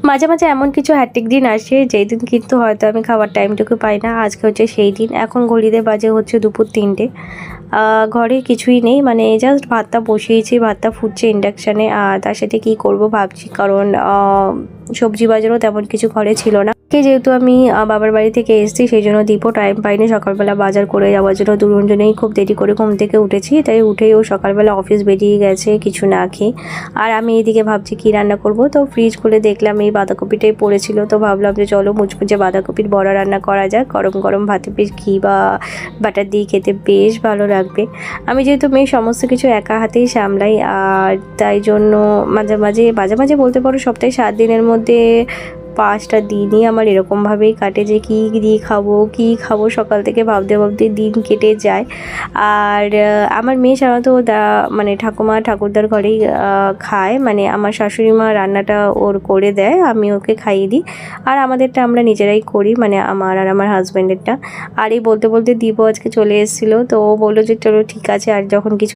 মাঝে, মাঝে এমন কিছু হ্যাট্রিক দিন আসে যেই দিন কিন্তু হয়তো আমি খাওয়ার টাইমটুকু পাই না। আজকে হচ্ছে সেই দিন। এখন ঘড়িতে বাজে হচ্ছে দুপুর ৩টে। ঘরে কিছুই নেই, মানে জাস্ট ভাতটা বসিয়েছি, ভাতটা ফুটছে ইন্ডাকশানে। আর তার সাথে কী করব ভাবছি, কারণ সবজি বাজারও তেমন কিছু ঘরে ছিল না। যেহেতু আমি বাবার বাড়ি থেকে এসেছি, সেই জন্য দীপও টাইম পাইনি সকালবেলা বাজার করে যাওয়ার জন্য। দুজনেই খুব দেরি করে ঘুম থেকে উঠেছি, তাই উঠেই ও সকালবেলা অফিস বেরিয়ে গেছে কিছু না খেয়ে। আর আমি এদিকে ভাবছি কী রান্না করব। তো ফ্রিজ খুলে দেখলাম এই বাঁধাকপিটাই পড়েছিল, তো ভাবলাম যে চলো মুচমুচে বাঁধাকপির বড়া রান্না করা যাক। গরম গরম ভাতে বেশ ঘি বা বাটার দিয়ে খেতে বেশ ভালো লাগবে। আমি যেহেতু মেয়ে সমস্ত কিছু একা হাতেই সামলাই, আর তাই জন্য মাঝে মাঝে বলতে পারো সপ্তাহে ৭ দিনের মধ্যে ৫টা দিনই আমার এরকমভাবেই কাটে যে কী দিয়ে খাবো, কী খাবো, সকাল থেকে ভাবতে দিন কেটে যায়। আর আমার মেয়ে সাধারণত মানে ঠাকুমা ঠাকুরদার ঘরেই খায়, মানে আমার শাশুড়ি মা রান্নাটা ওর করে দেয়, আমি ওকে খাইয়ে দিই। আর আমাদেরটা আমরা নিজেরাই করি, মানে আমার আর আমার হাজব্যান্ডেরটা। আর এই বলতে দীপও আজকে চলে এসেছিলো, তো ও বললো যে চলো ঠিক আছে, আর যখন কিছু